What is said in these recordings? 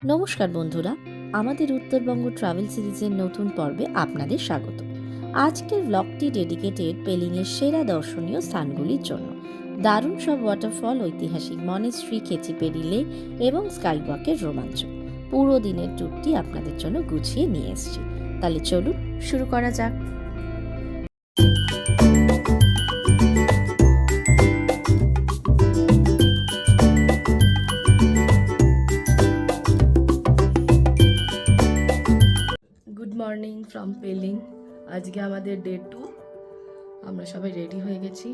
নমস্কার বন্ধুরা, আমাদের উত্তরবঙ্গ ট্রাভেল সিরিজের নতুন পর্বে আপনাদের স্বাগত। আজকের ব্লগটি ডেডিকেটেড পেলিংয়ের সেরা দর্শনীয় স্থানগুলির জন্য। দারুণ সব ওয়াটারফল, ঐতিহাসিক মনেস্ট্রি, খেচিপেড়ি লেক এবং স্কাইওয়াকের রোমাঞ্চ। পুরো দিনের ট্যুরটি আপনাদের জন্য গুছিয়ে নিয়ে এসেছি। তাহলে চলুন শুরু করা যাক। Good morning from Pelling. আজকে আমাদের ডে 2। আমরা সবাই রেডি হয়ে গেছি।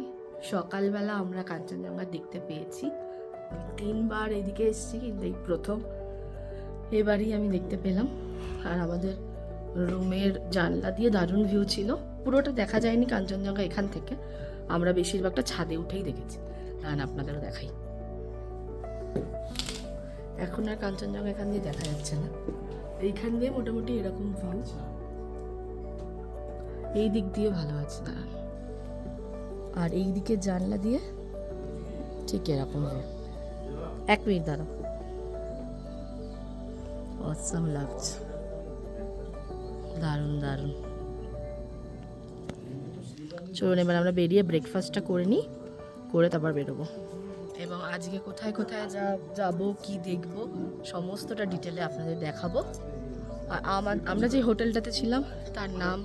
সকালবেলা আমরা কাঞ্চনজঙ্ঘা দেখতে পেয়েছি। 3বার এদিকে এসেছি, কিন্তু এই প্রথম এবারই আমি দেখতে পেলাম। আর আমাদের রুমের জানলা দিয়ে দারুণ ভিউ ছিল। পুরোটা দেখা যায়নি কাঞ্চনজঙ্ঘা এখান থেকে, আমরা বেশিরভাগটা ছাদে উঠেই দেখেছি। কারণ আপনাদেরও দেখাই, এখন আর কাঞ্চনজঙ্ঘা এখান দিয়ে দেখা যাচ্ছে না। এইখান দিয়ে মোটামুটি এরকম ভিউ, এই দিক দিয়ে ভালো আছে না, আর এই দিকে জানলা দিয়ে ঠিক এরকম ভিউ। 1 মিনিট দাঁড়াও, অসাম লাগছে, দারুণ দারুণ। চলুন এবার আমরা বেরিয়ে ব্রেকফাস্টটা করে নিই, করে তারপর বেরোবো। এবং আজকে কোথায় কোথায় যাব, কি দেখব, সমস্তটা ডিটেলে আপনাদের দেখাবো। আর আমরা যে হোটেলটাতে ছিলাম তার নাম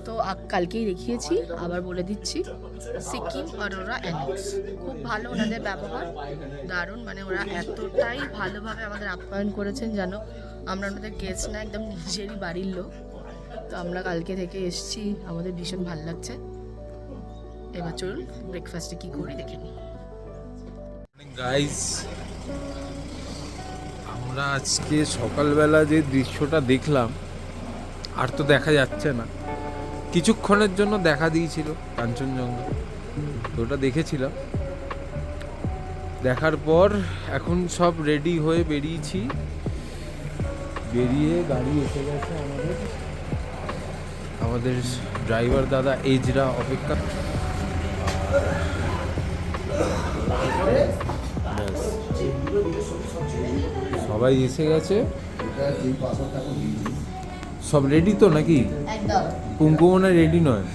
তো কালকেই দেখিয়েছি, আবার বলে দিচ্ছি। সিকিম অরোরা অ্যানেক্স। খুব ভালো ওনাদের ব্যবহার, দারুণ। মানে ওরা এতটাই ভালোভাবে আমাদের আপ্যায়ন করেছেন যেন আমরা ওনাদের গেস্ট না, একদম নিজেরই বাড়ির লোক। তো আমরা কালকে থেকে এসেছি, আমাদের ভীষণ ভালো লাগছে। এবার চলুন ব্রেকফাস্টে কি করি দেখে নিই। গাইস, আমরা আজকে সকালবেলা যে দৃশ্যটা দেখলাম আর তো দেখা যাচ্ছে না। কিছুক্ষণের জন্য দেখা দিয়েছিল কাঞ্চনজঙ্ঘা, তো ওটা দেখেছিলাম। দেখার পর এখন সব রেডি হয়ে বেরিয়েছি। বেরিয়ে গাড়ি এসে গেছে আমাদের ড্রাইভার দাদা এজরা অপেক্ষা। সবাই এসে গেছে, সব রেডি তো নাকি? পুঙ্কু মনে রেডি নয়।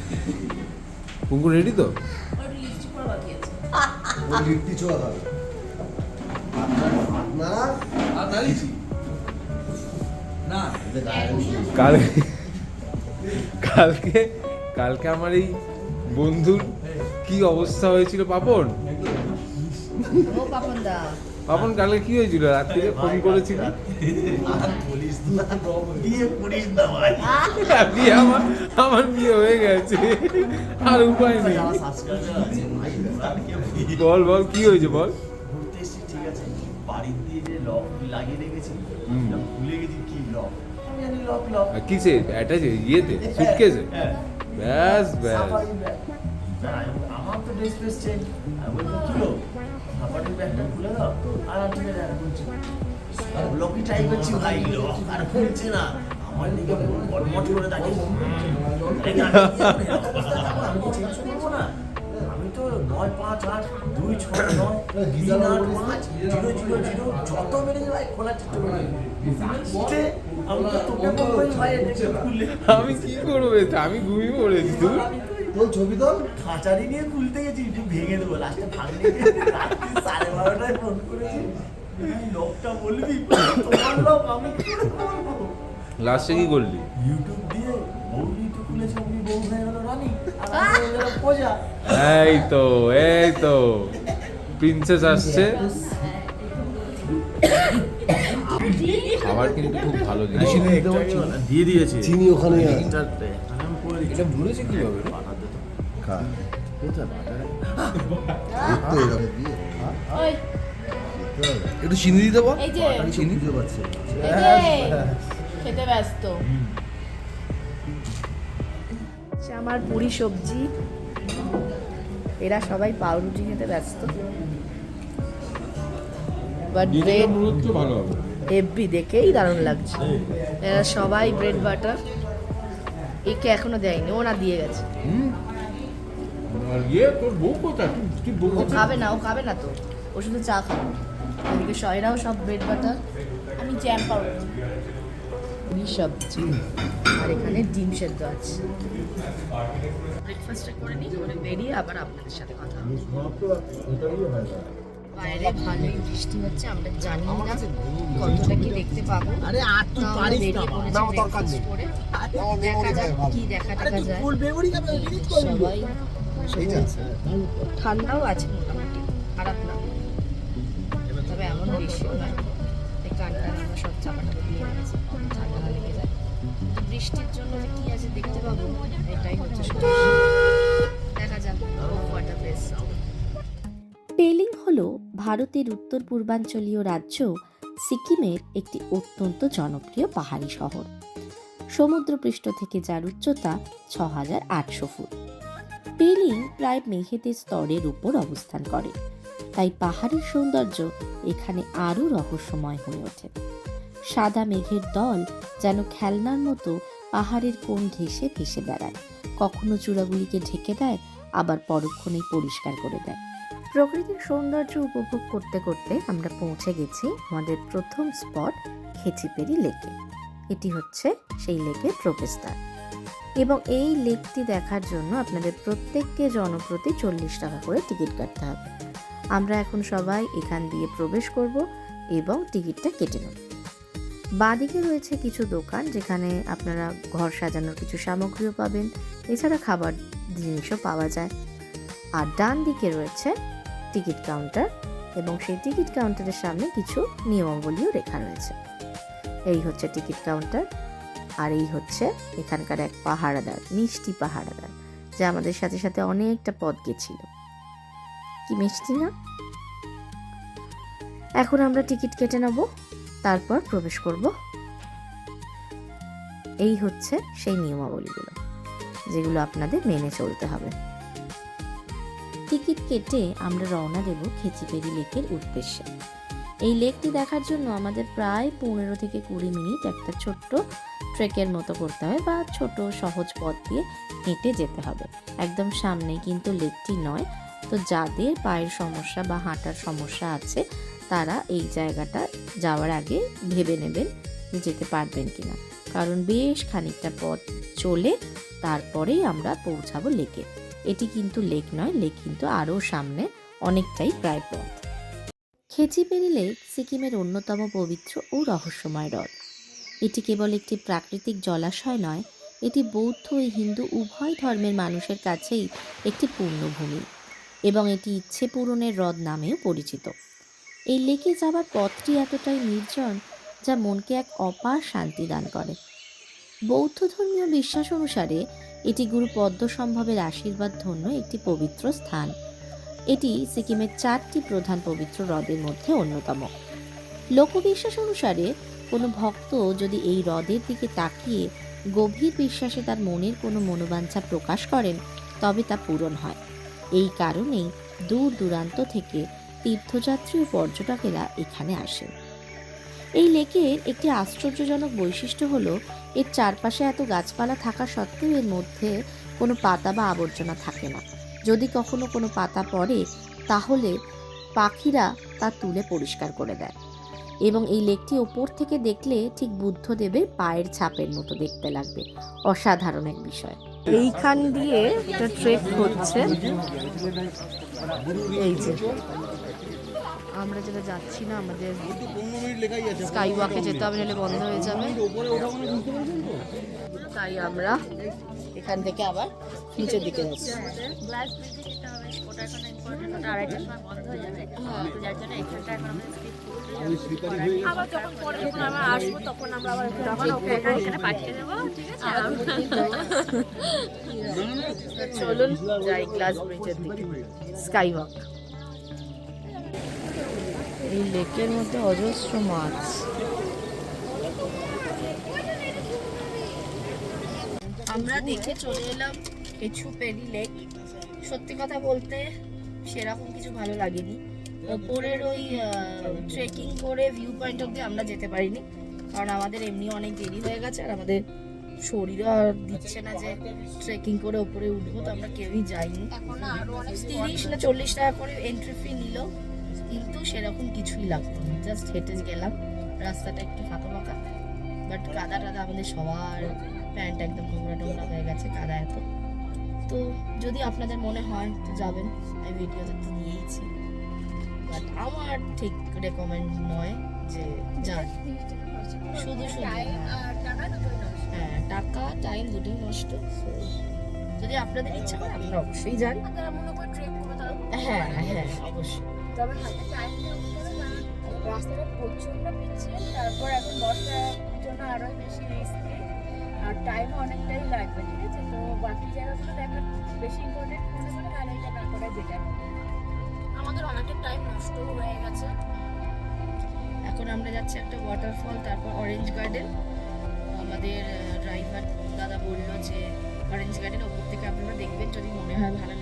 পুঙ্কু রেডি তো? কালকে কালকে আমার এই বন্ধুর কি অবস্থা হয়েছিল। পাপন, পাপন কালকে কি হয়েছিল? রাত্রিরে ফোন করেছিল, আমার বিয়ে হয়ে গেছে, আর উপায় নেই। বল বল কি হয়েছে বল। কিসে? অ্যাটাচে? ইয়েতে? সুটকেসে? ব্যাস ব্যাস। আমার তো ড্রেস ফ্রেস চেঞ্জ, আমি বললাম কি গো খাবারের ব্যাগটা খুলে দাও, আর ঠিক আছে লোকি ট্রাই করছি ভাই, লোক আর খুলছে না। আমার দিকে বটমট করে তাকে আমি তো চেঞ্জ করবো না। আমি তো 9582692693800 যত মেরেছে ভাই খোলার চেষ্টা করি। আমি কি করবো? আমি ঘুমিয়ে পড়েছি। তোর ছবি তো খাঁচারি নিয়ে খুলতে গেছি, ভেঙে দেবো লাস্টে ভাঙলে। রাত্রি 12:30টায় ফোন করেছি, লোকটা বলবি তোমার লোক, আমি কি করবো? লাস্টে কি করলি? ইউটিউব দিয়ে বউ ইউটিউব খুলেছে, অমনি বউ হয়ে গেল রানী, আর আমি হয়ে গেল পূজা। এই তো প্রিন্সেস আসছে। খাবার কিন্তু খুব ভালো দিয়ে দিয়েছে চিনি ওখানে এটা ভুলেছে কিভাবে? একটু চিনি দিতে বল। এই যে চিনি দিতে পারছে খেতে ব্যস্ত। আমার পুরি সবজি, এরা সবাই পাউরুটি খেতে ব্যস্ত। বাট ব্রেড ভালো হবে, হেভি, দেখেই দারুণ লাগছে। এরা সবাই ব্রেড বাটার। একে এখনো দেয়নি, ওরা দিয়ে গেছে। আর তোর বউ কোথায়? তুই বউ ও খাবে না তো, ও শুধু চা খাবে। এদিকে এরাও সব ব্রেড বাটার। আমি জ্যাম পাউডার। পুরি সবজি আর এখানে ডিম সেদ্ধ আছে। ব্রেকফাস্টটা করে নিই, করে বেরিয়ে আবার আপনাদের সাথে কথা হবে। বাইরে ভালোই বৃষ্টি হচ্ছে, আমরা জানি না কতটা কি দেখতে পাবো। আরে আর তুই তাও আমরা পারিস বেরিয়ে না, পড়েছি নাও দরকার breakfast নেই। করে। দেখা যাক কি দেখা আরে তুই যায়। ফুল মেমোরি কাপে ডিলিট করবি। সবাই বসে পড়েছে। ঠান্ডাও আছে মোটামুটি, খারাপ না, তবে এমন বেশিও নয়। এই কানটা আমরা সব চাপাটা দিয়ে রেখেছি, ঠান্ডা না লেগে যায়। তো বৃষ্টির জন্য যে কি আছে দেখতে পাবো, এটাই হচ্ছে সমস্যা। দেখা যাক ওয়াটার বেস। পেলিং হল ভারতের উত্তর পূর্বাঞ্চলীয় রাজ্য সিকিমের একটি অত্যন্ত জনপ্রিয় পাহাড়ি শহর। সমুদ্রপৃষ্ঠ থেকে যার উচ্চতা ৬,৮০০ ফুট। পেলিং প্রায় মেঘেদের স্তরের উপর অবস্থান করে, তাই পাহাড়ের সৌন্দর্য এখানে আরও রহস্যময় হয়ে ওঠে। সাদা মেঘের দল যেন খেলনার মতো পাহাড়ের কোণ ঘেঁষে ভেসে বেড়ায়, কখনো চূড়াগুলিকে ঢেকে দেয়, আবার পরক্ষণেই পরিষ্কার করে দেয়। প্রকৃতির সৌন্দর্য উপভোগ করতে করতে আমরা পৌঁছে গেছি আমাদের প্রথম স্পট খেচিপেরি লেকে। এটি হচ্ছে সেই লেকের প্রবেশদ্বার এবং এই লেকটি দেখার জন্য আপনাদের প্রত্যেককে জনপ্রতি 40 টাকা করে টিকিট কাটতে হবে। আমরা এখন সবাই এখান দিয়ে প্রবেশ করব এবং টিকিটটা কেটে নেব। বাঁদিকে রয়েছে কিছু দোকান যেখানে আপনারা ঘর সাজানোর কিছু সামগ্রীও পাবেন, এছাড়া খাবার জিনিসও পাওয়া যায়। আর ডান দিকে রয়েছে টিকিট কাউন্টার এবং সেই টিকিট কাউন্টারের সামনে কিছু নিয়মাবলীও লেখা রয়েছে। এই হচ্ছে টিকিট কাউন্টার, আর এই হচ্ছে এখানকার এক পাহারাদার, মিষ্টি পাহারাদার, যে আমাদের সাথে সাথে অনেকটা পথ গেছিল। কি মিষ্টি না? এখন আমরা টিকিট কেটে নেব, তারপর প্রবেশ করব। এই হচ্ছে সেই নিয়মাবলীগুলো যেগুলো আপনাদের মেনে চলতে হবে। টিকিট কেটে আমরা রওনা দেব খেচিপেরি লেকের উদ্দেশ্যে। এই লেকটি দেখার জন্য আমাদের প্রায় 15 থেকে 20 মিনিট একটা ছোট্ট ট্রেকের মতো করতে হবে, বা ছোট সহজ পথ দিয়ে হেঁটে যেতে হবে। একদম সামনেই কিন্তু লেকটি নয়, তো যাদের পায়ের সমস্যা বা হাঁটার সমস্যা আছে তারা এই জায়গাটা যাওয়ার আগে ভেবে নেবেন যে যেতে পারবেন কিনা, কারণ বেশ খানিকটা পথ চলে তারপরেই আমরা পৌঁছাবো লেকে। এটি কিন্তু লেক নয়, লেক কিন্তু আরও সামনে, অনেকটাই প্রায় পথ। খেচিপেরি লেক সিকিমের অন্যতম পবিত্র ও রহস্যময় হ্রদ। এটি কেবল একটি প্রাকৃতিক জলাশয় নয়, এটি বৌদ্ধ ও হিন্দু উভয় ধর্মের মানুষের কাছেই একটি পুণ্যভূমি এবং এটি ইচ্ছে পূরণের হ্রদ নামেও পরিচিত। এই লেকে যাওয়ার পথটি এতটাই নির্জন যা মনকে এক অপার শান্তি দান করে। বৌদ্ধ ধর্মীয় বিশ্বাস অনুসারে এটি গুরু পদ্মসম্ভবের আশীর্বাদ ধন্য একটি পবিত্র স্থান। এটি সিকিমের 4টি প্রধান পবিত্র হ্রদের মধ্যে অন্যতম। লোকবিশ্বাস অনুসারে কোনো ভক্ত যদি এই হ্রদের দিকে তাকিয়ে গভীর বিশ্বাসে তার মনের কোনো মনোবাঞ্ছা প্রকাশ করেন তবে তা পূরণ হয়। এই কারণেই দূর দূরান্ত থেকে তীর্থযাত্রী ও পর্যটকেরা এখানে আসেন। এই লেকের একটি আশ্চর্যজনক বৈশিষ্ট্য হলো এর চারপাশে এত গাছপালা থাকা সত্ত্বেও এর মধ্যে কোনো পাতা বা আবর্জনা থাকে না। যদি কখনো কোনো পাতা পড়ে তাহলে পাখিরা তা তুলে পরিষ্কার করে দেয় এবং এই লেকটি ওপর থেকে দেখলে ঠিক বুদ্ধদেবের পায়ের ছাপের মতো দেখতে লাগবে। অসাধারণ এক বিষয়। এইখান দিয়ে একটা ট্রেক হচ্ছে, এই যে আমরা যেটা যাচ্ছি না, আমাদের স্কাই ওয়াকে যেতে হবে, নাহলে বন্ধ হয়ে যাবে। তাই আমরা এখান থেকে আবার নিচের দিকে যাচ্ছি। গ্লাস ব্রিজে যেতে হবে, ওটা এখন ইম্পর্টেন্ট, ওটা 2:30টার সময় বন্ধ হয়ে যাবে, তো যার জন্য এখানটা এখন আমরা স্কিপ করতে যাবো। আবার যখন পরে যখন আমরা আসবো তখন আমরা আবার এখানে পাঠিয়ে দেবো, ঠিক আছে? চলুন যাই গ্লাস ব্রিজের দিকে, স্কাই ওয়াক। এই লেকের মধ্যে অজস্র মাছ। আমরা দেখে চলে এলাম খেচিপেরি লেক। সত্যি কথা বলতে সেরকম কিছু ভালো লাগেনি। ওপরের ওই ট্রেকিং করে ভিউ পয়েন্ট অব্দি আমরা যেতে পারিনি, কারণ আমাদের এমনি অনেক দেরি হয়ে গেছে আর আমাদের শরীরও আর দিচ্ছে না যে ট্রেকিং করে ওপরে উঠবো, তো আমরা কেউই যাইনি। 30 না 40 টাকা করে এন্ট্রি ফি নিল, কিন্তু সেরকম কিছুই লাগতো না, জাস্ট হেঁটে গেলাম রাস্তাটা একটু ফাঁকা ফাঁকা, বাট কাদা টাদা আমাদের সবার, প্যান্ট একদম নোংরা টোংরা হয়ে গেছে কাদা এত। তো যদি আপনাদের মনে হয় তো যাবেন, আমি ভিডিওতে তো দিয়েইছি, বাট আমার ঠিক রেকমেন্ড নয় যে যান শুধু শুধু। হ্যাঁ, টাকা টাইম দুটোই নষ্ট। So, যদি আপনাদের ইচ্ছা করে আপনারা অবশ্যই যান। যারা মনে করে ট্রেক করবে তারা হ্যাঁ হ্যাঁ অবশ্যই। তবে হাতে টাইম দিয়ে উঠতে হবে, কারণ রাস্তাটা প্রচন্ড পিচ্ছিল, তারপর এখন বর্ষার জন্য আরো বেশি রিস্কি, আর টাইমও অনেকটাই লাগবে, ঠিক আছে? তো বাকি জায়গাগুলো দেখা বেশি ইম্পর্টেন্ট মনে করে তাহলে এটা না করা যেটা হবে। আমাদের অনেকটা টাইম নষ্ট হয়ে গেছে। এখন আমরা যাচ্ছি একটা ওয়াটারফল, তারপর অরেঞ্জ গার্ডেন। আমাদের ড্রাইভার দাদা বললো যে অরেঞ্জ গার্ডেন ওপর থেকে আপনারা দেখবেন, যদি মনে হয় ভালো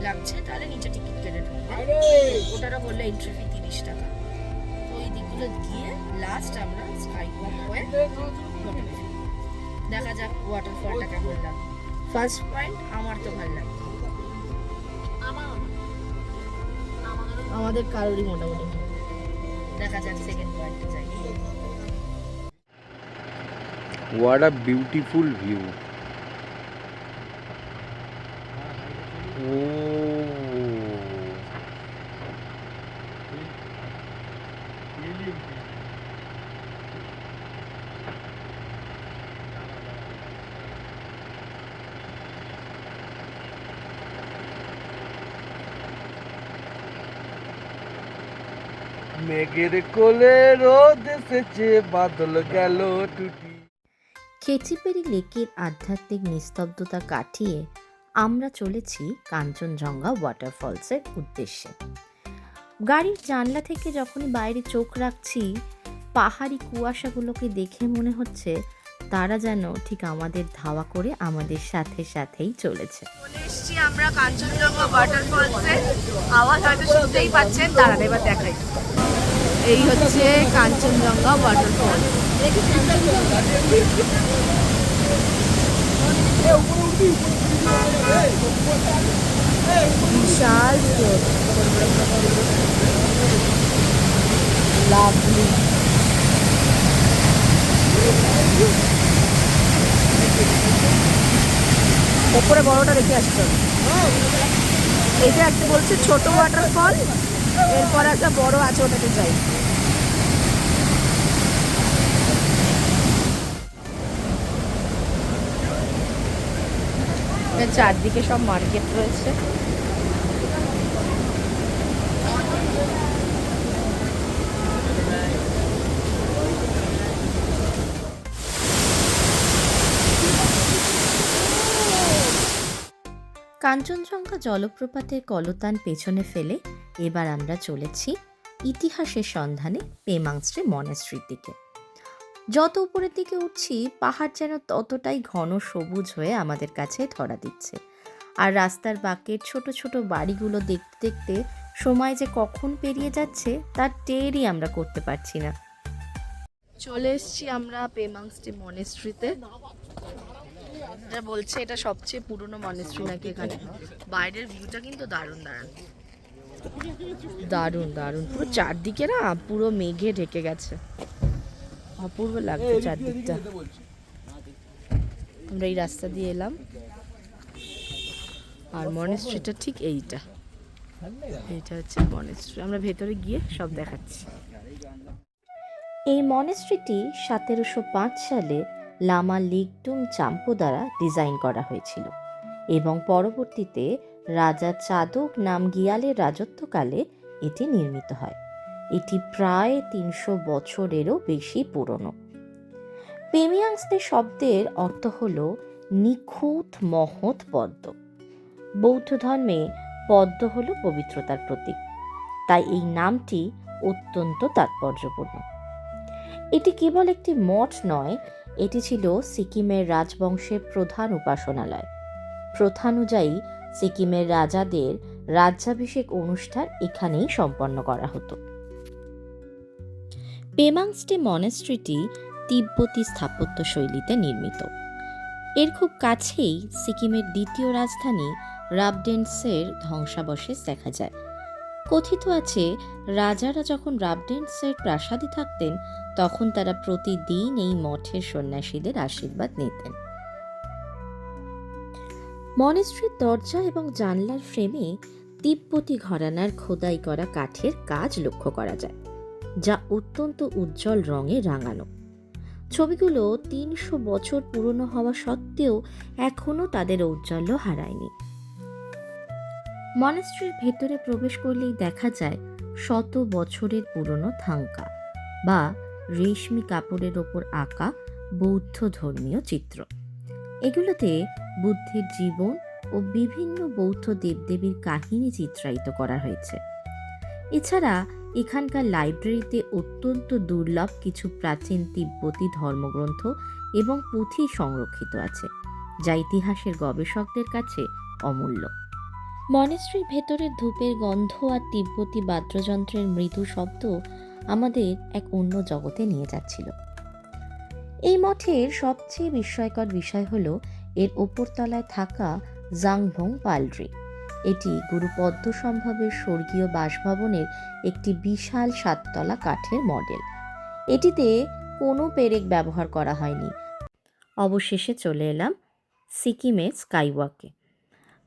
লাগছে তাহলে নিচে টিকিট কেটে ঢুকবেন। ওটারা বললো এন্ট্রি ফি 30 টাকা। তো ওই দিকগুলো গিয়ে লাস্ট আমরা স্কাই ওয়াক হয়ে হোটেলে ফিরি। দেখা যাক ওয়াটারফলটা কেমন লাগে। ফার্স্ট পয়েন্ট আমার তো ভালো লাগে, আমাদের কারোরই মোটামুটি ভালো। দেখা যাক সেকেন্ড পয়েন্টে যাই। What a beautiful view. মেঘের কোলে রোদ এসেছে, বাদল গেল টুটি। খেচিপেরি লেকের আধ্যাত্মিক নিস্তব্ধতা কাটিয়ে আমরা চলেছি কাঞ্চনজঙ্ঘা ওয়াটারফলসের উদ্দেশ্যে। গাড়ির জানলা থেকে যখনই বাইরে চোখ রাখছি, পাহাড়ি কুয়াশাগুলোকে দেখে মনে হচ্ছে তারা যেন ঠিক আমাদের ধাওয়া করে আমাদের সাথে সাথেই চলেছে। চলে এসছি আমরা কাঞ্চনজঙ্ঘা ওয়াটারফলসে। আওয়াজ হয়তো শুনতেই পাচ্ছেন, দাঁড়ান এবার দেখাই। এই হচ্ছে কাঞ্চনজঙ্ঘা ওয়াটারফল। বিশাল স্রোত, লাভলি। ওপরে বড়টা দেখে আসতে হবে। এইটা একটা বলছে ছোট ওয়াটারফল, এরপর একটা বড় আছে, ওটাতে যাই। চারদিকে সব মার্কেট রয়েছে। কাঞ্চনজঙ্ঘা জলপ্রপাতের কলতান পেছনে ফেলে এবার আমরা চলেছি ইতিহাসের সন্ধানে পেমাংস্ট্রি মনেস্ট্রির দিকে। যত উপরের দিকে উঠছি, পাহাড় যেন ততটাই ঘন সবুজ হয়ে আমাদের কাছে ধরা দিচ্ছে, আর রাস্তার বাঁকের ছোট ছোট বাড়িগুলো দেখতে দেখতে সময় যে কখন পেরিয়ে যাচ্ছে তার টেরই আমরা করতে পারছি না। চলে এসছি আমরা পেমাংস্ট্রি মনেস্ট্রিতে। এটা বলছে এটা সবচেয়ে পুরনো মনেস্ট্রি নাকি এখানে। বাইরের ভিউটা কিন্তু দারুণ দারুণ দারুণ দারুণ, পুরো চারদিকে না পুরো মেঘে ঢেকে গেছে, অপূর্ব লাগছে চারদিকটা। আমরা এই রাস্তা দিয়ে এলাম, আর মনেস্ট্রিটা ঠিক এইটা হচ্ছে মনেস্ট্রি। আমরা ভেতরে গিয়ে সব দেখাচ্ছি। এই মনেস্ট্রিটি 1705 সালে লামা লিগডুম চাম্পো দ্বারা ডিজাইন করা হয়েছিল এবং পরবর্তীতে রাজা চাদক নামগিয়ালের রাজত্বকালে এটি নির্মিত হয়। এটি প্রায় 300 বছরেরও বেশি পুরনো। পেমিয়াংস্তে শব্দের অর্থ হল নিখুঁত মহৎ পদ্ম। বৌদ্ধ ধর্মে পদ্ম হল পবিত্রতার প্রতীক, তাই এই নামটি অত্যন্ত তাৎপর্যপূর্ণ। এটি কেবল একটি মঠ নয়, এটি ছিল সিকিমের রাজবংশের প্রধান উপাসনালয়। প্রথানুযায়ী সিকিমের রাজাদের রাজ্যাভিষেক অনুষ্ঠান এখানেই সম্পন্ন করা হতো। পেমাংস্টে মনেস্ট্রিটি তিব্বতী স্থাপত্য শৈলীতে নির্মিত। এর খুব কাছেই সিকিমের দ্বিতীয় রাজধানী রাবডেন্সের ধ্বংসাবশেষ দেখা যায়। কথিত আছে রাজারা যখন রাবডেন্সের প্রাসাদে থাকতেন তখন তারা প্রতিদিন এই মঠের সন্ন্যাসীদের আশীর্বাদ নিতেন। মনেস্ট্রির দরজা এবং জানলার ফ্রেমে তিব্বতী ঘরানার খোদাই করা কাঠের কাজ লক্ষ্য করা যায়, যা অত্যন্ত উজ্জ্বল রঙে রাঙানো। ছবিগুলো 300 বছর পুরনো হওয়া সত্ত্বেও এখনও তাদের ঔজ্জ্বল্য হারায়নি। মনেস্ট্রির ভেতরে প্রবেশ করলেই দেখা যায় শত বছরের পুরনো থাঙ্কা বা রেশমি কাপড়ের ওপর আঁকা বৌদ্ধ ধর্মীয় চিত্র। এগুলোতে বুদ্ধের জীবন ও বিভিন্ন বৌদ্ধ দেবদেবীর কাহিনী চিত্রায়িত করা হয়েছে। এছাড়া এখানকার লাইব্রেরিতে অত্যন্ত দুর্লভ কিছু প্রাচীন তিব্বতী ধর্মগ্রন্থ এবং পুঁথি সংরক্ষিত আছে, যা ইতিহাসের গবেষকদের কাছে অমূল্য। মনেস্ট্রির ভেতরের ধূপের গন্ধ আর তিব্বতী বাদ্যযন্ত্রের মৃদু শব্দ আমাদের এক অন্য জগতে নিয়ে যাচ্ছিল। এই মঠের সবচেয়ে বিস্ময়কর বিষয় হলো এর ওপরতলায় থাকা জাংভং পালরি। এটি গুরু পদ্মসম্ভবের স্বর্গীয় বাসভবনের একটি বিশাল 7তলা কাঠের মডেল। এটিতে কোনো পেরেক ব্যবহার করা হয়নি। অবশেষে চলে এলাম সিকিমের স্কাইওয়াকে।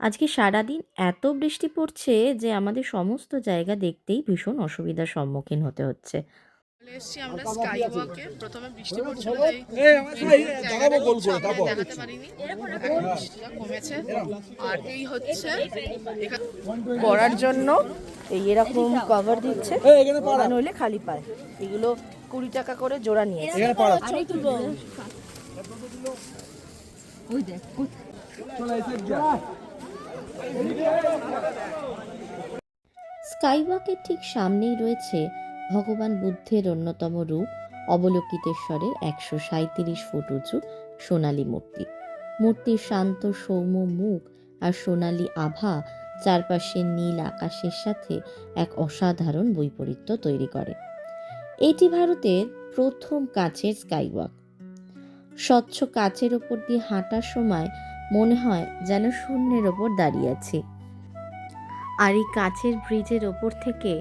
আজকে সারাদিন এত বৃষ্টি পড়ছে যে আমাদের সমস্ত জায়গা দেখতেই ভীষণ অসুবিধার সম্মুখীন হতে হচ্ছে। এসছি আমরা স্কাই ওয়াকে। প্রথমে বৃষ্টি পড়ছিল দেখাতে পারিনি, এখন বৃষ্টিটা কমেছে। আর এই হচ্ছে পড়ার জন্য এই এরকম কভার দিচ্ছে, নইলে খালি পায়। এগুলো 20 টাকা করে জোড়া নিয়েছে। স্কাইওয়াকের ঠিক সামনেই রয়েছে ভগবান বুদ্ধের অন্যতম রূপ অবলোকিতেশ্বরের 137 ফুট উঁচু সোনালী মূর্তি। মূর্তির শান্ত সৌম্য মুখ আর সোনালী আভা চারপাশের নীল আকাশের সাথে এক অসাধারণ বৈপরীত্য তৈরি করে। এটি ভারতের প্রথম কাচের স্কাইওয়াক। স্বচ্ছ কাচের ওপর দিয়ে হাঁটার সময় মনে হয় যেন শূন্যের ওপর দাঁড়িয়ে আছি। আর এই কাচের ব্রিজের ওপর থেকে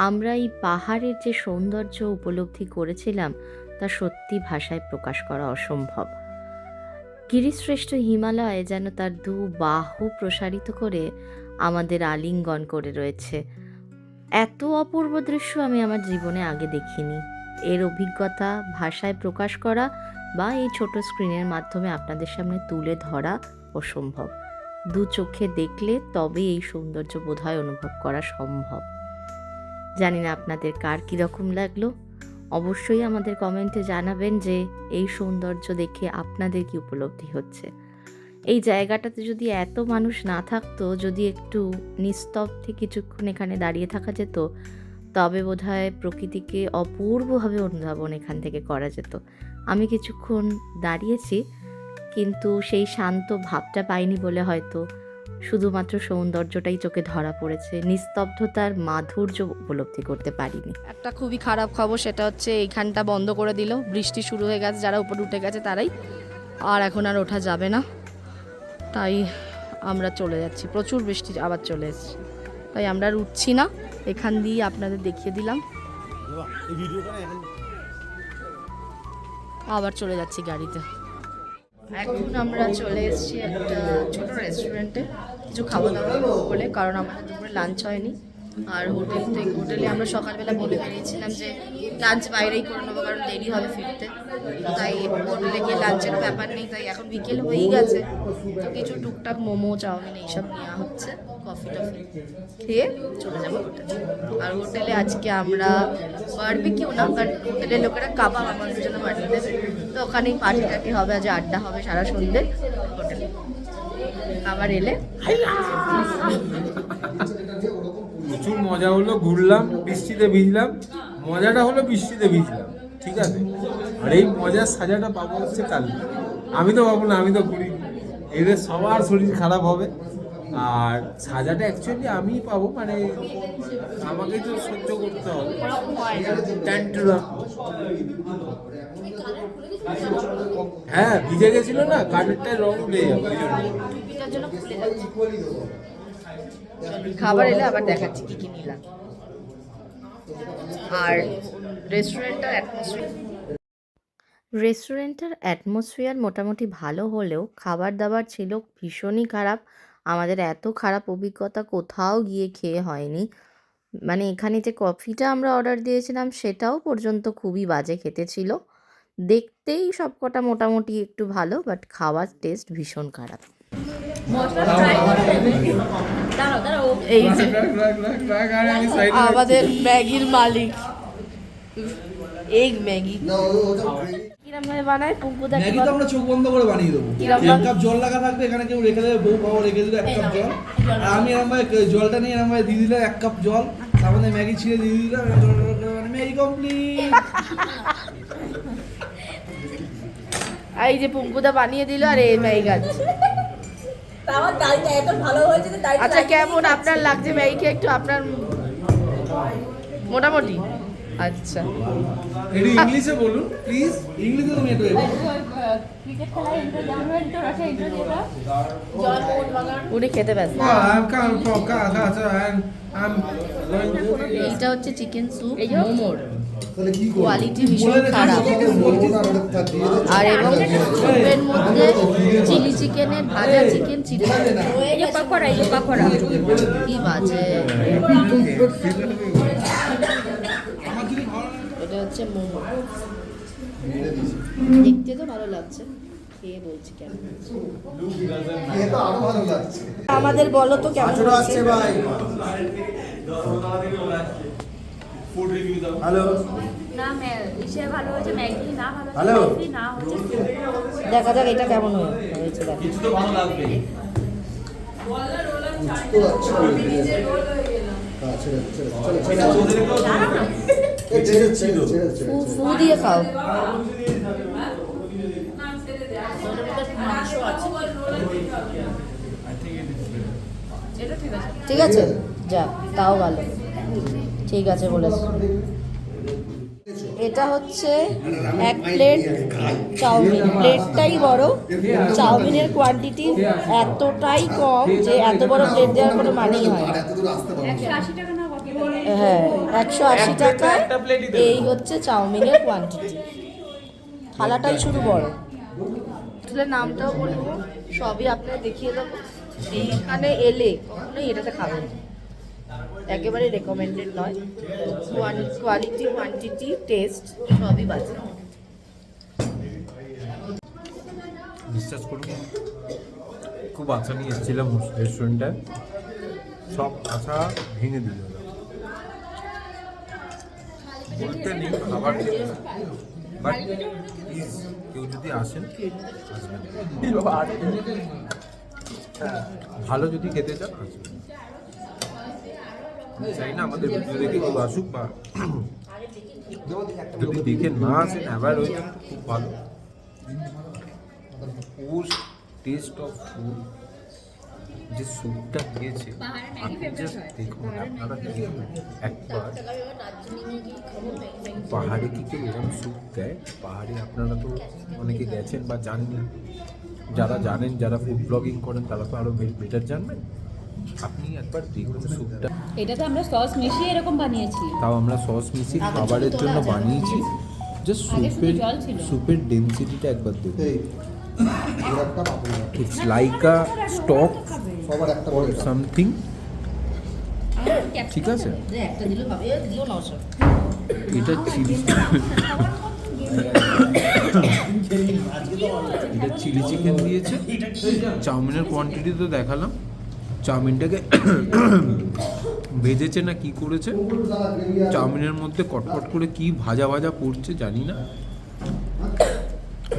আমরা এই পাহাড়ের যে সৌন্দর্য উপলব্ধি করেছিলাম তা সত্যি ভাষায় প্রকাশ করা অসম্ভব। গিরিশ্রেষ্ঠ হিমালয় যেন তার 2 বাহু প্রসারিত করে আমাদের আলিঙ্গন করে রয়েছে। এত অপূর্ব দৃশ্য আমি আমার জীবনে আগে দেখিনি। এর অভিজ্ঞতা ভাষায় প্রকাশ করা বা এই ছোট স্ক্রিনের মাধ্যমে আপনাদের সামনে তুলে ধরা অসম্ভব। 2 চোখে দেখলে তবে এই সৌন্দর্য বোধহয় অনুভব করা সম্ভব। জানি না আপনাদের কার কীরকম লাগলো। অবশ্যই আমাদের কমেন্টে জানাবেন যে এই সৌন্দর্য দেখে আপনাদের কি উপলব্ধি হচ্ছে। এই জায়গাটাতে যদি এত মানুষ না থাকতো, যদি একটু নিস্তব্ধে কিছুক্ষণ এখানে দাঁড়িয়ে থাকা যেত, তবে বোধহয় প্রকৃতিকে অপূর্বভাবে অনুধাবন এখান থেকে করা যেত। আমি কিছুক্ষণ দাঁড়িয়েছি, কিন্তু সেই শান্ত ভাবটা পাইনি বলে হয়তো শুধুমাত্র সৌন্দর্যটাই চোখে ধরা পড়েছে, নিস্তব্ধতার মাধুর্য উপলব্ধি করতে পারিনি। একটা খুবই খারাপ খবর, সেটা হচ্ছে এইখানটা বন্ধ করে দিল। বৃষ্টি শুরু হয়ে গেছে, যারা উপরে উঠে গেছে তারাই, আর এখন আর ওঠা যাবে না। তাই আমরা চলে যাচ্ছি। প্রচুর বৃষ্টি আবার চলে এসেছে, তাই আমরা আর উঠছি না। এখান দিয়ে আপনাদের দেখিয়ে দিলাম, আবার চলে যাচ্ছি গাড়িতে। এখন আমরা চলে এসেছি একটা ছোটো রেস্টুরেন্টে কিছু খাওয়া দাওয়া বলে, কারণ আমাদের দুপুরে লাঞ্চ হয়নি। আর হোটেলে আমরা সকালবেলা বলে বেরিয়েছিলাম যে লাঞ্চ বাইরেই করে নেবো, কারণ দেরি হবে ফিরতে। তো তাই হোটেলে গিয়ে লাঞ্চেরও ব্যাপার নেই, তাই এখন বিকেল হয়েই গেছে। তো কিছু টুকটাক মোমো, চাউমিন এইসব নেওয়া হচ্ছে, কফি টফি খেয়ে চলে যাবো হোটেলে। আর হোটেলে আজকে আমরা বারবিকিউ না, কারণ হোটেলের লোকেরা কাবাব আমাদের জন্য পাঠিয়ে দেবে। তো ওখানেই পার্টি টাটি হবে, আজ আড্ডা হবে সারা সন্ধ্যে হোটেলে। আবার এলে প্রচুর মজা হলো, ঘুরলাম, বৃষ্টিতে ভিজলাম। মজাটা হলো বৃষ্টিতে ভিজলাম, ঠিক আছে। আর এই মজার সাজাটা পাবো হচ্ছে কালকে। আমি তো পাবো না, আমি তো ঘুরি। এদের সবার শরীর খারাপ হবে, আর সাজাটা অ্যাকচুয়ালি আমিই পাবো, মানে আমাকেই তো সহ্য করতে হবে। হ্যাঁ, ভিজে গেছিল না, কানেরটায় রং উঠে যাবে। খাবার এলে আবার দেখাচ্ছি কি কি নিলাম। আর রেস্টুরেন্টটার অ্যাটমসফিয়ার মোটামুটি ভালো হলেও খাবার দাবার ছিল ভীষণই খারাপ। আমাদের এত খারাপ অভিজ্ঞতা কোথাও গিয়ে খেয়ে হয়নি। মানে এখানে যে কফিটা আমরা অর্ডার দিয়েছিলাম সেটাও পর্যন্ত খুবই বাজে খেতে ছিল। দেখতেই সব কটা মোটামুটি একটু ভালো, বাট খাওয়ার টেস্ট ভীষণ খারাপ। এই যে আমাদের ম্যাগির মালিক, এগ ম্যাগি কিরম ভাবে বানায় পুঙ্কুদা? ম্যাগি তো আমরা চোখ বন্ধ করে বানিয়ে দেবো। কিরকম এক কাপ জল লাগা থাকবে, এখানে কেউ রেখে দেবে, বউ বাবা রেখে দিল 1 কাপ জল, আর আমি এরকম ভাবে জলটা নিয়ে এরকম ভাবে দিয়ে দিলাম 1 কাপ জল, তার মধ্যে ম্যাগি ছিঁড়ে দিয়ে দিলাম, মানে ম্যাগি কমপ্লিট। এই যে পুঙ্কুদা বানিয়ে দিল আর এই ম্যাগি খাচ্ছে। আচ্ছা কেমন আপনার লাগছে ম্যাগি খেয়ে? একটু আপনার মোটামুটি আচ্ছা। একটু ইংলিশে বলুন প্লিজ। ইংলিশে তুমি একটু উনি খেতে ব্যস্ত। এইটা হচ্ছে চিকেন স্যুপ মোমোর কোয়ালিটি ভীষণ খারাপ, আর এবং স্যুপের মধ্যে চিলি চিকেনের ভাজা চিকেন চিলি কি বাজে। এটা হচ্ছে মোমো, দেখতে তো ভালো লাগছে, খেয়ে বলছি কেমন। আমাদের বলো তো কেমন হচ্ছে ভাই। হ্যালো না ইসে ভালো হয়েছে, ম্যাগি না ভালো হয়েছে, না হচ্ছে দেখা যাক এটা কেমন হয়েছে। কিছু তো ভালো লাগবে। ফু দিয়ে খাও। ঠিক আছে যা, তাও ভালো, ঠিক আছে বলেছ। এটা হচ্ছে 1 প্লেট চাউমিন, প্লেটটাই বড়, চাউমিনের কোয়ান্টিটি এতটাই কম যে এত বড় প্লেট দেওয়ার কোনো মানেই হয় না। হ্যাঁ 180 টাকায় এই হচ্ছে চাউমিনের কোয়ান্টিটি, থালাটাই শুধু বড়। তাহলে নামটাও বলবো, সবই আপনাকে দেখিয়ে দেবো। এইখানে এলে কখনোই এটাতে খাবেন, একেবারে রেকমেন্ডেড নয়। কোয়ালিটি কোয়ান্টিটি টেস্ট সবই বাজে। বিশ্বাস করুন খুব আশা নিয়ে এসেছিলাম রেস্টুরেন্টে, সব আশা ভেঙে দিল। বলতে নেই খাবার বাট প্লিজ কেউ যদি আসেন আসবেন, ভালো যদি খেতে চান আসবেন। চাই না আমাদের ভিডিও দেখে কেউ আসুক, বা যদি দেখে না আসেন অ্যাভয়েড হয়ে যান খুব ভালো। পোস্ট টেস্ট অফ ফুড যে স্যুপটা দিয়েছে আপনি জাস্ট দেখুন, আপনারা দেখুন একবার। পাহাড়ে কি কেউ এরকম স্যুপ দেয়? পাহাড়ে আপনারা তো অনেকে গেছেন বা জানেন না, যারা জানেন, যারা ফুড ব্লগিং করেন তারা তো আরও বেটার জানবেন। আপনি একবার দেখুন স্যুপটা, এটা তো আমরা সস মিশিয়ে এরকম বানিয়েছি। তাও আমরা সস মিশিয়ে খাবারের জন্য বানিয়েছি। জাস্ট স্যুপের ডেন্সিটিটা একবার দেখুন। It's like a stock or something, ঠিক আছে? একটা দিলে হবে, দিও না ওসব। এটা চিলি, এটা চিলি চিকেন দিয়েছে। চাউমিনের কোয়ান্টিটি তো দেখালাম, চাউমিনটাকে ভেজেছে না কি করেছে, চাউমিনের মধ্যে কটকট করে কি ভাজা ভাজা পড়ছে জানি না।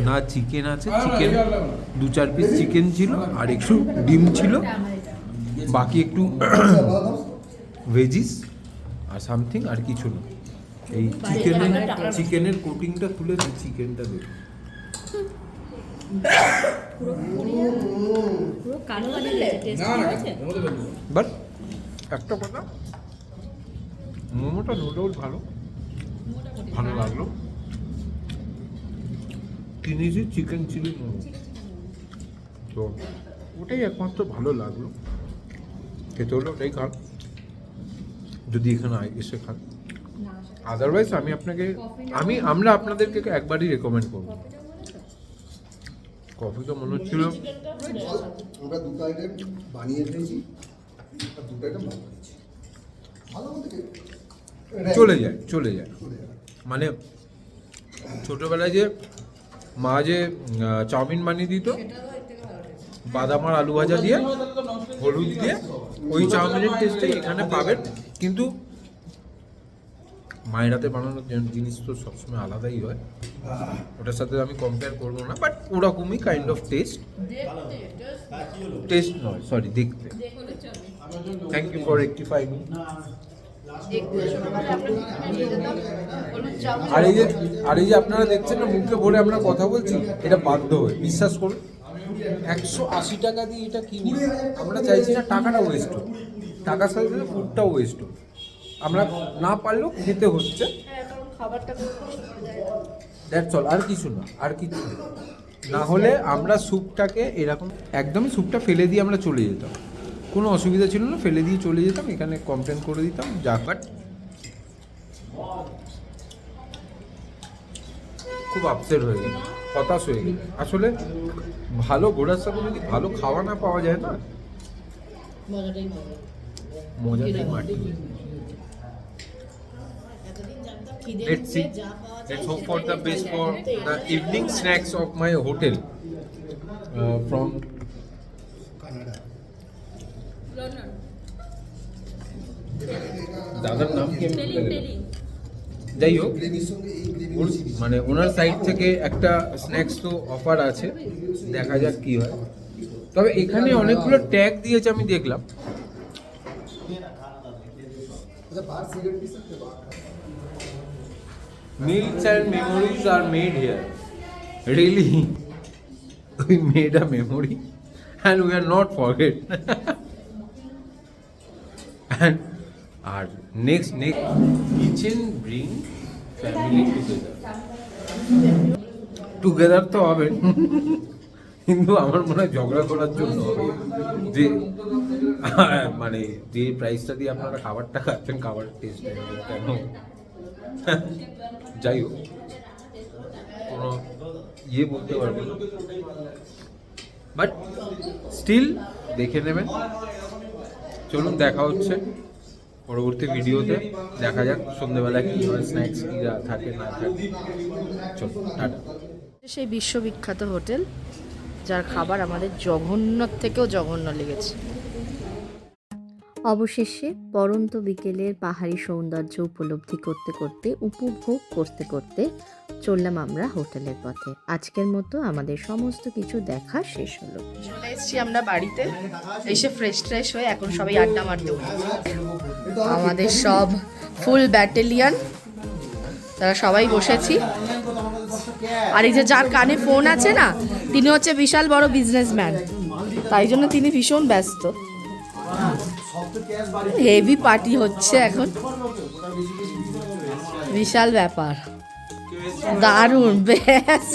না চিকেন আছে, চিকেন 2-4 পিস চিকেন ছিল, আর একটু ডিম ছিল, বাকি একটু ভেজিস আর সামথিং, আর কিছু না। এই চিকেনের কোটিংটা তুলেছে, চিকেনটা দেখুন। পুরো কালো বানিয়ে টেস্ট হয়েছে। বাট একটা কথা, মোমোটা নো ডাউট ভালো লাগলো। কিনেছি চিকেন চিলি মোমো, তো ওটাই একমাত্র ভালো লাগলো। খেতে হলে ওটাই খান, যদি এখানে এসে খান। আদারওয়াইজ আমরা আপনাদেরকে একবারই রেকমেন্ড করবো। কফি তো মনে হচ্ছিল আমরা দুটো আইটেম বানিয়ে খেয়েছি আর দুটো আইটেম ভালো করেছি, ভালো বলতে কি, চলে যায় মানে ছোটবেলায় যে মা যে চাউমিন বানিয়ে দিত বাদাম আর আলু ভাজা দিয়ে হলুদ দিয়ে, ওই চাউমিনের টেস্টটাই এখানে পাবেন। কিন্তু মায়ের হাতে বানানোর জিনিস তো সবসময় আলাদাই হয়, ওটার সাথে আমি কম্পেয়ার করবো না, বাট ওরকমই কাইন্ড অফ টেস্ট নয়, সরি, দেখতে। Thank you for rectifying. আর এই যে আপনারা দেখছেন না, মুখে ভরে আমরা কথা বলছি, এটা বাধ্য হয়ে বিশ্বাস করুন। 180 টাকা দিয়ে এটা কিনি, আমরা চাইছি না টাকাটা ওয়েস্ট হোক, টাকার সাথে সাথে ফুডটাও ওয়েস্ট হোক, আমরা না পারলেও খেতে হচ্ছে, দ্যাটস অল। আর কিছু না। না হলে আমরা স্যুপটাকে এরকম একদমই স্যুপটা ফেলে দিয়ে আমরা চলে যেতাম, কোনো অসুবিধা ছিল না, ফেলে দিয়ে চলে যেতাম, এখানে কমপ্লেন করে দিতাম যা। বাট খুব আপসেট হয়ে গেল, হতাশ হয়ে গেল। আসলে ভালো ঘোরার সাথে যদি ভালো খাওয়া না পাওয়া যায় না, মজাটাই মাটি। Let's see. Let's hope for the best for the evening snacks of my hotel from দাদার নাম কি? যাই হোক, মানে ওনার সাইড থেকে একটা স্ন্যাক্স তো অফার আছে, দেখা যাক কি হয়। তবে এখানে অনেকগুলো ট্যাগ দিয়েছে আমি দেখলাম। Meals and memories are made here. Really, we made a memory, and we are not forget. And our next kitchen bring family together তো হবে, কিন্তু আমার মনে হয় ঝগড়া করার জন্য হবে, যে মানে যে প্রাইসটা দিয়ে আপনারা খাবারটা খাচ্ছেন, খাবারের টেস্ট কেন। যাই হোক, কোনো বলতে পারবো না, বাট স্টিল দেখে নেবেন। চলুন, দেখা হচ্ছে পরবর্তী ভিডিওতে, দেখা যাক সন্ধ্যেবেলা কি হয়, স্ন্যাক্স কি থাকে না থাকে। চলুন, টাটা। সেই বিশ্ববিখ্যাত হোটেল, যার খাবার আমাদের জঘন্যর থেকেও জঘন্য লেগেছে। অবশেষে পরন্ত বিকেলের পাহাড়ি সৌন্দর্য উপলব্ধি করতে করতে, উপভোগ করতে করতে চললাম আমরা হোটেলের পথে। আজকের মতো আমাদের সমস্ত কিছু দেখা শেষ হলো। চলে এসেছি আমরা বাড়িতে, এসে ফ্রেশ হয়ে এখন সবাই আড্ডা মারতে উঠেছে। আমাদের সব ফুল ব্যাটালিয়ন, তারা সবাই বসেছি। আর এই যে যার কানে ফোন আছে না, তিনি হচ্ছে বিশাল বড় বিজনেসম্যান, তাই জন্য তিনি ভীষণ ব্যস্ত। হেভি পার্টি হচ্ছে এখন, বিশাল ব্যাপার, দারুণ, বেশ।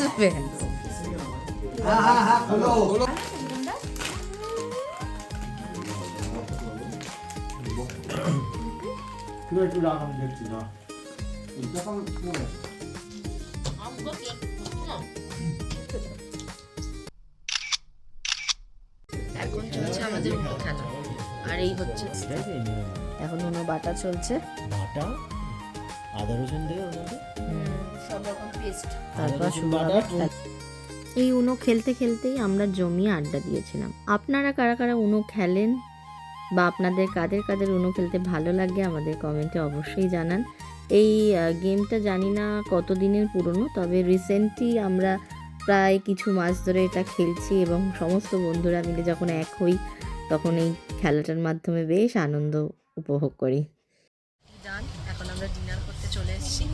এখন চলছে আমাদের উনো খেলা, আর এই হচ্ছে এখন উনো বাটা চলছে, বাটা আদা রসুন দিয়ে ওনাকে সব রকম পেস্ট। তারপর শুরু হবে খেলা। এই উনো খেলতে খেলতেই আমরা জমিয়ে আড্ডা দিয়েছিলাম। আপনারা কারা কারা উনো খেলেন, বা আপনাদের কাদের কাদের উনো খেলতে ভালো লাগে আমাদের কমেন্টে অবশ্যই জানান। এই গেমটা জানি না কতদিনের পুরনো, তবে রিসেন্টলি আমরা প্রায় কিছু মাস ধরে এটা খেলছি, এবং সমস্ত বন্ধুরা মিলে যখন এক হই তখন এই খেলাটার মাধ্যমে বেশ আনন্দ উপভোগ করি। এখন আমরা ডিনার করতে চলে এসেছি,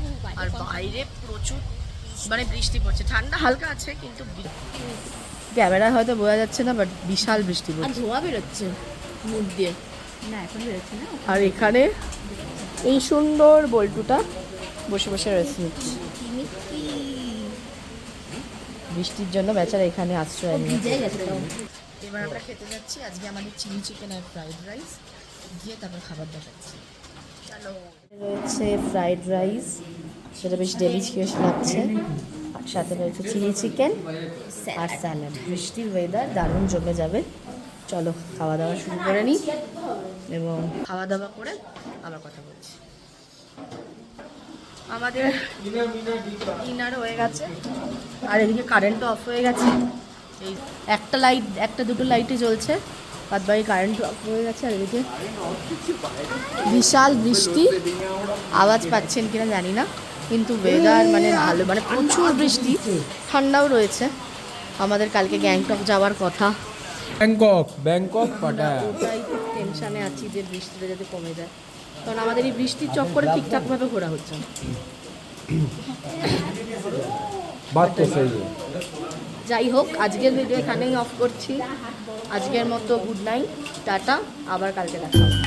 আর বাইরে প্রচুর মানে বৃষ্টি পড়ছে, ঠান্ডা হালকা আছে, কিন্তু ক্যামেরায় হয়তো বোঝা যাচ্ছে না, বাট বিশাল বৃষ্টি পড়ছে, ধোঁয়া বেরোচ্ছে মুখ দিয়ে। না, এখন বেরোচ্ছে না। আর এখানে এই সুন্দর বল্টুটা বসে বসে রেস্ট নিচ্ছে, বৃষ্টির জন্য বেচারা এখানে আশ্রয় নিয়েছে। এবার আমরা খেতে যাচ্ছি, আজকে আমাদের চিলি চিকেন আর ফ্রাইড রাইস দিয়ে তারপর খাবার দেখাচ্ছি। রয়েছে ফ্রাইড রাইস, সেটা বেশ ডেলিশিয়াস লাগছে। আর সাথে রয়েছে চিলি চিকেন আর স্যালাড। বৃষ্টির ওয়েদার দারুণ জমে যাবে। চলো খাওয়া দাওয়া শুরু করে নিই এবং খাওয়া দাওয়া করে আবার কথা বলছি। আমাদের ডিনার হয়ে গেছে আর এদিকে কারেন্টও অফ হয়ে গেছে। এই একটা দুটো লাইটই জ্বলছে, বাদ বাকি কারেন্ট অফ হয়ে গেছে। আর এদিকে বিশাল বৃষ্টি, আওয়াজ পাচ্ছেন কিনা জানি না, কিন্তু ওয়েদার মানে ভালো, মানে প্রচুর বৃষ্টি, ঠান্ডাও রয়েছে। আমাদের কালকে গ্যাংটক যাওয়ার কথা, ব্যাংকক পাটায়া। ওটাই টেনশানে আছি যে বৃষ্টিটা যাতে কমে যায়, কারণ আমাদের এই বৃষ্টির চক্করে ঠিকঠাকভাবে ঘোরা হচ্ছে না। বাত তো সেই। যাই হোক, আজকের ভিডিও এখানেই অফ করছি। আজকের মতো গুড নাইট, টাটা, আবার কালকে দেখা হবে।